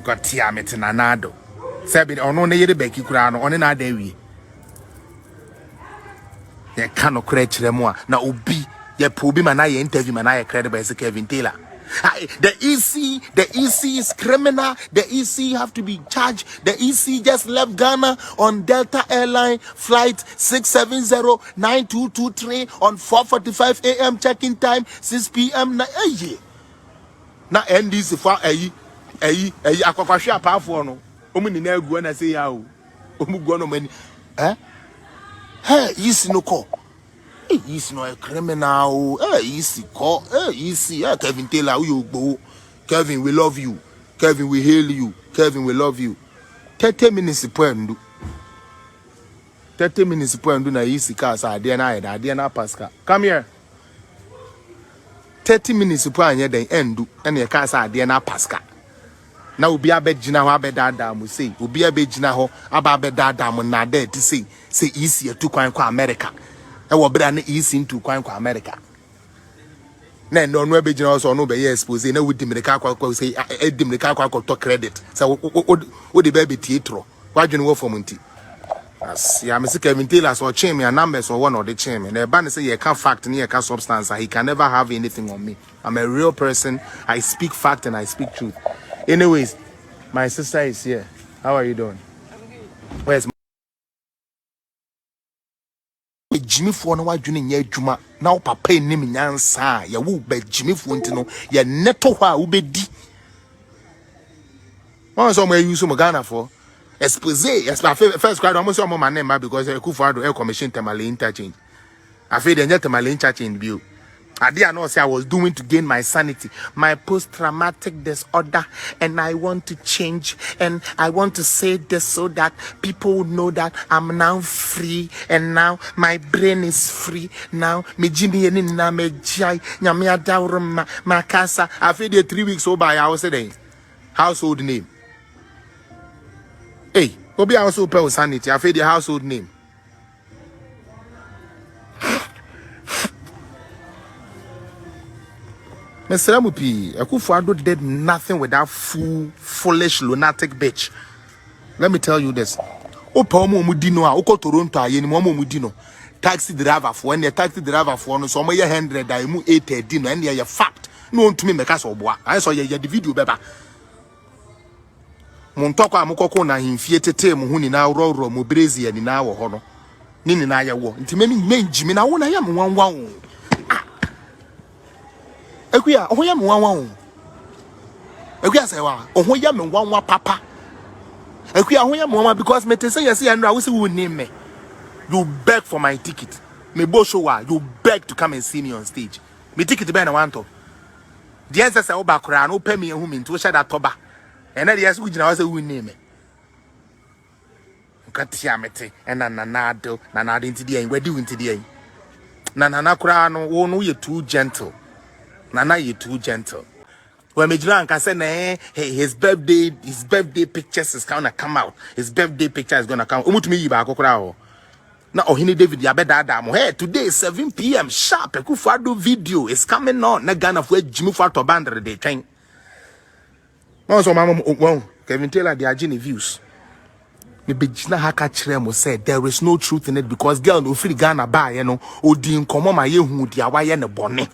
got tiamet nanado. Sabi on one year beki kurano on another way. Ye cannot create more. Now ubi ye pubi manaya interview manaya credible as Kelvin Taylor. The EC is criminal. The EC have to be charged. The EC just left Ghana on Delta Airline flight 670-9223 on 4:45 a.m. check-in time, 6 p.m. Na NDC for akwakwahwe apafo no. Omu ni na egu na say ya o. Omu gu no mani. EC no call. He's not a criminal. Easy call. Easy. Kelvin Taylor, you go. Kelvin, we love you. Kelvin, we hail you. Kelvin, we love you. 30 minutes per do. 30 minutes per do na easy cars. I dare na Pascal. Come here. 30 minutes per anya den endu. And your cars I dare na Pascal. Now ubi abejina ho abedada mu say. Ubi abejina ho ababedada mu na there to say easy to kwan kwa America. I will be an easy into Quanco America. Then no be general or no be expose. No with the car say dim the car to credit. So what the baby theatre? Why do you know for Monty? As ya Mr. Kelvin Taylor or chain me a numbers or one or the chain. And the band say you can't fact near can substance. He can never have anything on me. I'm a real person. I speak fact and I speak truth. Anyways, my sister is here. How are you doing? I'm good. Where's Jimmy for no wadwene nya adwuma na wo papa enim nyansa ya wo ba Jimmy for ntino ya neto hwa wo bedi won so mo use mo Ghana for expose yes first crowd almost so mo man because Kufuado air commission temale interchange afi de nya temale interchange bio ade I know say I was doing to gain my sanity, my post-traumatic disorder, and I want to change, and I want to say this so that people would know that I'm now free, and now my brain is free. Now, me Jimmy and na me jai nyamia daurum makasa. I feel the 3 weeks over. I was saying household name. Hey, go be also pay sanity. I feel the household name. Mr. Mupi, Kufuado did nothing with that foolish lunatic bitch. Let me tell you this. Opa omo mudino a oko Toronto a yeni mo mudino. Taxi driver for when the taxi driver for no so mo ye 100 da mu 830 no and ye fact. No ntumi meka so boa. I saw ye the video beba. Mon toko amukoko na himfie tete mu hu ni na roro mo brezi ni na wo ho no. Ni na ye wo. Nti me menjimi na wo na ye mo wanwan. Ekuya ohoya me wanwan. Ekuya Serwaa ohoya me wanwan papa. Ekuya ohoya me wanwan because me te say yes and I will say we name me. You beg for my ticket. Me bo show you beg to come and see me on stage. Me ticket be na want to. The answer say oba kura no pay me ehum into share that toba. And then yes we gina say we name me. Nkatia mete and nanado into the end we do into the end. Nana kura no wo no you too gentle. Nana, you too gentle. When Mijran can say, hey, his birthday pictures is gonna come out. His birthday picture is gonna come. Me back now. Ohini David Yabedadamo. Hey, today 7 p.m. sharp. Kufuado video is coming on. Na Ghana for Jimmy Fato Bandre de train. Also, Mama, Kelvin Taylor, the Agini views. The Bijina Haka Chiremo said there is no truth in it because girl no free Ghana buy, you know, Odin Komo my yehu dia wayene bonne.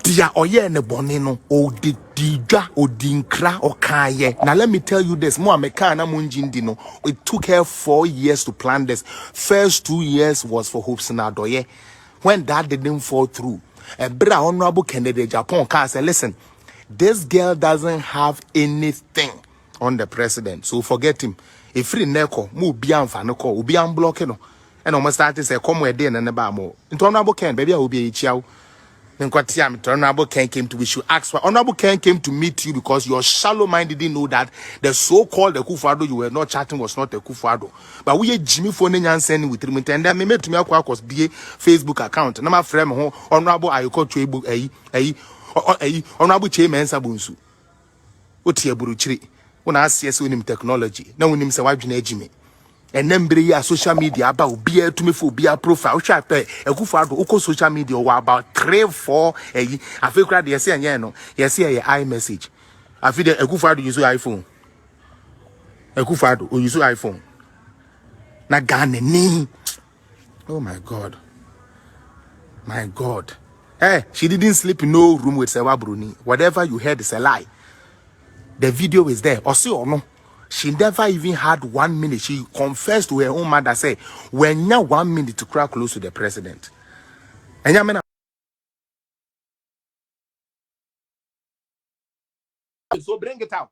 Dia oye ne bonino o di dija o dinkra o kaye. Now let me tell you this, mo ameka na munjindino. It took her 4 years to plan this. First 2 years was for Hopes na doye. When that didn't fall through, a bra honorable candidate Japan can say, listen, this girl doesn't have anything on the president, so forget him. If free neko mu bian fanoko, ubi unblocking, and almost started say come where day and never more. Into honorable can baby I will be a child. Then Honorable Ken came to wish you ask for. Honorable Ken came to meet you because your shallow mind didn't know that the so-called Kufuado you were not chatting was not a Kufuado. But we Jimmy phone and sending with him and then me to me was be Facebook account. Na my friend Honorable Ayoko Chwebu Honorable Chairman Sabunsu. Otie buruchiri. When I see him technology. Now when him say why Jimmy. And then be social media about be to me for be a profile chat a Kufuado oko social media or about 3-4 I feel crowd yes and no yes here I message I feel the Ekufado use iPhone. Ekufado use iPhone. Na Ghana ni. Oh my God. My God. Hey, she didn't sleep in no room with Serwaa Bruni. Whatever you heard is a lie. The video is there. Or see or no. She never even had 1 minute. She confessed to her own mother, say, when you 1 minute to cry close to the president. And you so bring it out.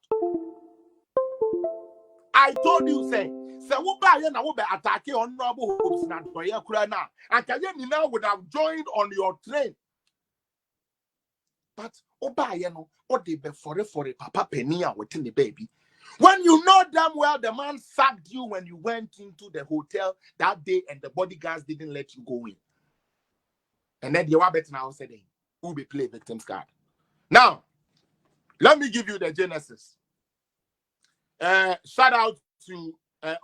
I told you, say who buy you now attack honorable hopes na doye kura na. And can you now would have joined on your train. But buy you know, what they be for a papa penny within the baby. When you know damn well the man sacked you when you went into the hotel that day and the bodyguards didn't let you go in. And then you are better now saying who be play victim's card. Now, let me give you the genesis. Shout out to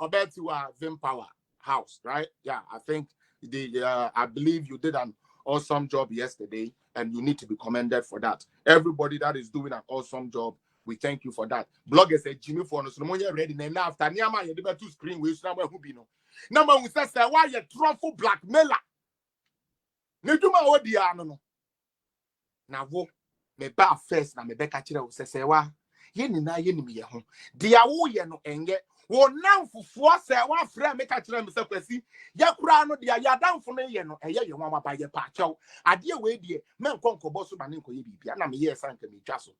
Obetua Vim Power House, right? Yeah, I think I believe you did an awesome job yesterday, and you need to be commended for that. Everybody that is doing an awesome job, we thank you for that. Bloggers said Jimmy for us, no ready now after Niama, you did 2 screen with number who be no. Number one says, why you truffle blackmailer? Neduma Odiano. Now, me ba first, na me beka chira wo Serwaa. Ye ni na ye ni me ye ho. Dia wo ye no enye. Wo namfofo Serwaa fra me ka chira me se kwasi. Ya kura no dia ya damfo no ye no eye ye nwa ba ye pa chew. Ade we die me nkonkobo so ba ne nkoye bibia na me ye sanka me twa so.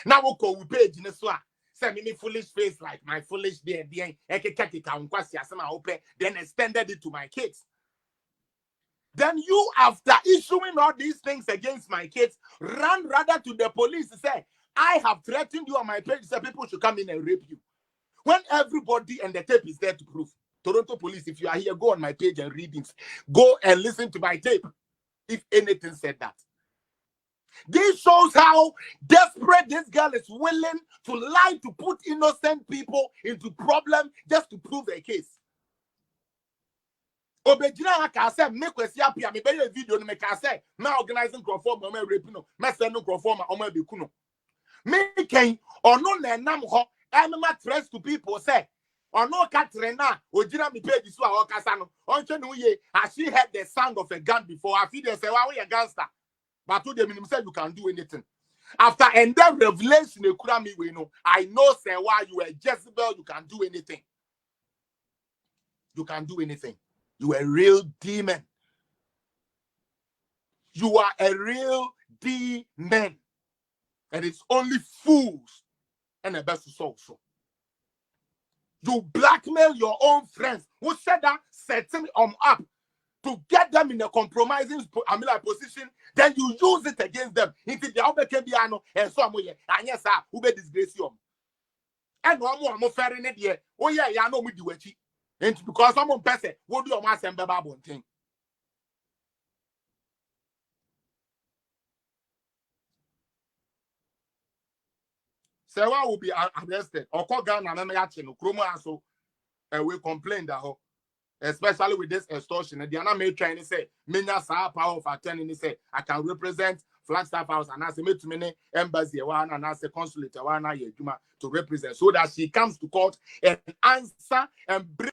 Na wo ko we page ne so a say me foolish face like my foolish beard bien ekekeke ka nkwasi asema ope then extended it to my kids. Then you, after issuing all these things against my kids, ran rather to the police and say, I have threatened you on my page, so people should come in and rape you. When everybody and the tape is there to prove. Toronto police, if you are here, go on my page and read it. Go and listen to my tape. If anything said that. This shows how desperate this girl is willing to lie to put innocent people into problem just to prove a case. Obejina ka say me kwesi apia me be video no me ka say me organizing crowdform o me rape no me send no crowdform o me be ku no me ken ono na enam ho e me ma threats to people say ono ka trena ojina me page so a okasa no onche no ye has she heard the sound of a gun before I feel they say why we a gangster but to them say you can do anything after and then revelation e kura me we no I know say why you a Jezebel you can do anything You are a real demon. You are a real demon. And it's only fools and the best to solve. You blackmail your own friends who said that setting them up to get them in a compromising position, then you use it against them. Until the can be and so and yes, sir, who be disgrace you. And no more fair in it here. Oh, yeah, I know we do it. And because someone person will do a mass and babble thing. Serwaa will be arrested. Or call Ghana and Yachin, Chroma also we complain that especially with this extortion. And the other may try to say, Minya Sa power of attending say, I can represent Flagstaff House and as a many embassy and as a consulate to represent so that she comes to court and answer and bring